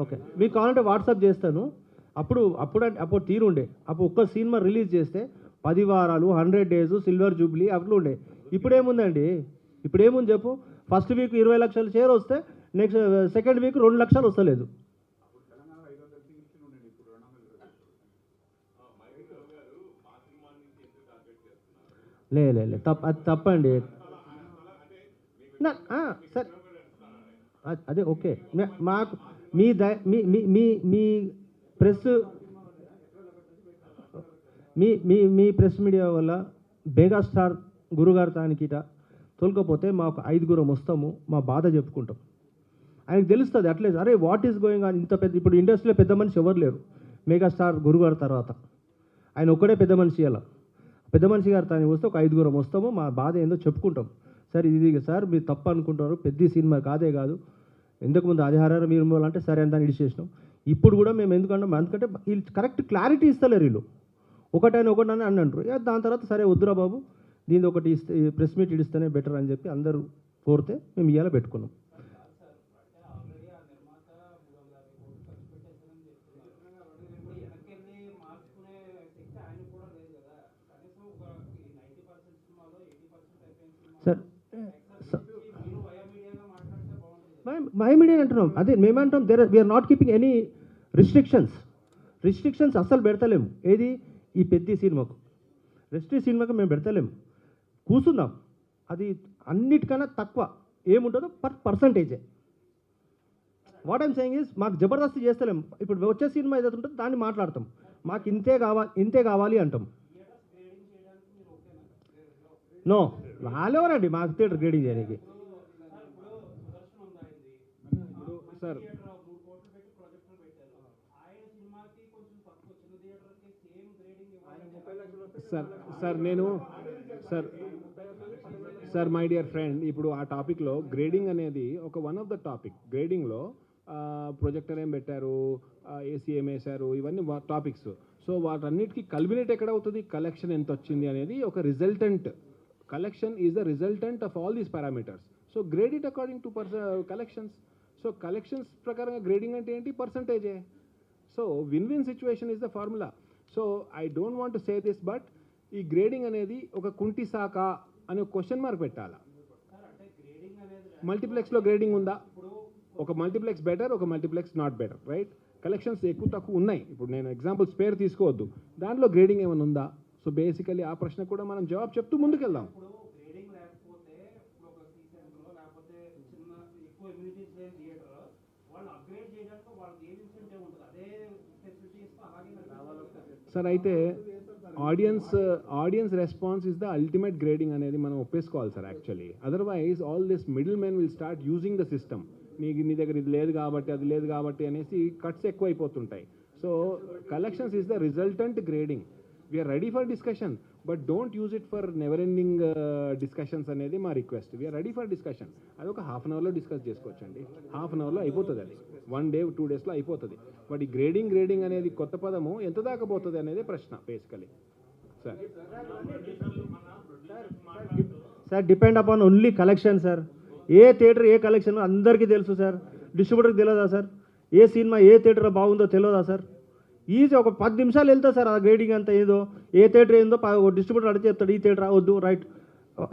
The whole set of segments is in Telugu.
ఓకే, మీకు కావాలంటే వాట్సాప్ చేస్తాను. అప్పుడు తీరుండే, అప్పుడు ఒక్క సినిమా రిలీజ్ చేస్తే 10 వారాలు 100 days సిల్వర్ జూబ్లీ అట్లా ఉండే. ఇప్పుడేముందండి, ఇప్పుడేముంది చెప్పు? ఫస్ట్ వీక్ 20 లక్షల షేర్ వస్తే నెక్స్ట్ సెకండ్ వీక్ 2 లక్షలు వస్తలేదు. లే అది తప్పండి. సార్ అదే ఓకే, మాకు మీ ప్రెస్ మీ ప్రెస్ మీడియా వల్ల మెగాస్టార్ గురుగారు తానికిట తోలుకపోతే మాకు 5గురం వస్తాము, మా బాధ చెప్పుకుంటాం. ఆయనకు తెలుస్తుంది అట్లీస్ట్, అరే వాట్ ఈస్ గోయింగ్ ఆన్. ఇంత పెద్ద ఇప్పుడు ఇండస్ట్రీలో పెద్ద మనిషి ఎవరు లేరు మెగాస్టార్ గురుగారు తర్వాత, ఆయన ఒక్కడే పెద్ద మనిషి. అలా పెద్ద మనిషి గారు తాను వస్తే ఒక 5గురం వస్తాము, మా బాధ ఏందో చెప్పుకుంటాం. సార్ ఇది సార్ మీరు తప్పు అనుకుంటారు, పెద్ద సినిమా కాదే కాదు, ఇంతకుముందు ఆదిహారారు మీరు అంటే సరే అని దాన్ని ఇడిచేసినాం. ఇప్పుడు కూడా మేము ఎందుకంటాం, ఎందుకంటే వీళ్ళు కరెక్ట్ క్లారిటీ ఇస్తలేరు. వీళ్ళు ఒకటని అని అంటారు. దాని తర్వాత సరే వద్దురా బాబు, దీని ఒకటి ఇస్తే ప్రెస్ మీట్ ఇడిస్తేనే బెటర్ అని చెప్పి అందరూ కోరితే మేము ఇవాళ పెట్టుకున్నాం. సార్ మై మీడియా అంటున్నాం, అదే మేమంటాం we're not keeping any restrictions అస్సలు పెడతలేము. ఏది ఈ పెద్ద సినిమాకు మేము పెడతలేము. కూర్చుందాం, అది అన్నిటికన్నా తక్కువ ఏముంటుందో పర్సంటేజే. వాట్ ఐమ్ సేయింగ్ ఈజ్ మాకు జబర్దస్త్ చేస్తలేము. ఇప్పుడు వచ్చే సినిమా ఏదైతే ఉంటుందో దాన్ని మాట్లాడతాం, మాకు ఇంతే కావాలి అంటాం. నో వాళ్ళెవరండి మాకు థియేటర్ గ్రేడింగ్ చేయడానికి? Sir sir my dear friend, ఇప్పుడు ఆ టాపిక్లో గ్రేడింగ్ అనేది ఒక వన్ ఆఫ్ ద టాపిక్. గ్రేడింగ్లో ప్రొజెక్టర్ ఏం పెట్టారు, ఏసీ ఏం వేశారు, ఇవన్నీ టాపిక్స్. సో వాటన్నిటికీ కల్బినేట్ ఎక్కడ అవుతుంది, కలెక్షన్ ఎంత వచ్చింది అనేది ఒక resultant. Collection is the resultant of all these parameters. So grade it according to collections. So collections ప్రకారంగా గ్రేడింగ్ అంటే ఏంటి, పర్సంటేజే. So win situation is the formula. So I don't want to say this, but ఈ గ్రేడింగ్ అనేది ఒక కుంటి సాక అని ఒక క్వశ్చన్ మార్క్ పెట్టాలా. మల్టీప్లెక్స్లో గ్రేడింగ్ ఉందా? ఒక మల్టీప్లెక్స్ బెటర్, ఒక multiplex not better, right? Collections ఎక్కువ తక్కువ ఉన్నాయి. ఇప్పుడు నేను ఎగ్జాంపుల్ స్పేర్ తీసుకోవద్దు, దాంట్లో గ్రేడింగ్ ఏమైనా ఉందా? సో బేసికలీ ఆ ప్రశ్న కూడా మనం జవాబు చెప్తూ ముందుకెళ్దాం. సార్ అయితే audience response is the ultimate grading అనేది మనం ఒప్పేసుకోవాలి sir actually. Otherwise all this middlemen will start using the system. నీ దగ్గర ఇది లేదు కాబట్టి అది లేదు కాబట్టి అనేసి కట్స్ ఎక్కువ అయిపోతుంటాయి. So collections is the resultant grading. We're ready for discussion, but don't use it for never ending discussions అనేది మా request. We're ready for discussion. అది ఒక హాఫ్ అన్ అవర్లో డిస్కస్ చేసుకోవచ్చండి, హాఫ్ అన్ అవర్లో అయిపోతుంది. అది 1 day 2 daysలో అయిపోతుంది. బట్ ఈ గ్రేడింగ్ అనేది కొత్త పదము ఎంత దాకా పోతుంది అనేది ప్రశ్న basically. Sir depend upon only collection sir. ఏ థియేటర్ ఏ కలెక్షన్ అందరికీ తెలుసు సార్, డిస్ట్రిబ్యూటర్కి తెలియదా సార్? ఏ సినిమా ఏ థియేటర్లో బాగుందో తెలియదా సార్? ఈజీ ఒక 10 నిమిషాలు వెళ్తా సార్ ఆ గ్రేడింగ్ అంతా. ఏదో ఏ థియేటర్ ఏందో డిస్ట్రిబ్యూటర్ అడిగి చెప్తాడు, ఈ థియేటర్ వద్దు, రైట్?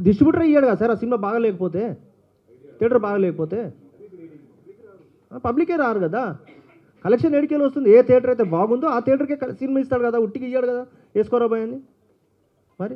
డిస్ట్రిబ్యూటర్ ఇయ్యాడు కదా సార్ ఆ సినిమా బాగాలేకపోతే, థియేటర్ బాగాలేకపోతే పబ్లికే రారు కదా. కలెక్షన్ ఏడికెళ్ళి వస్తుంది? ఏ థియేటర్ అయితే బాగుందో ఆ థియేటర్కే సినిమా ఇస్తాడు కదా, ఉట్టికి ఇయ్యాడు కదా, వేసుకోరా బాయ్ అని. మరి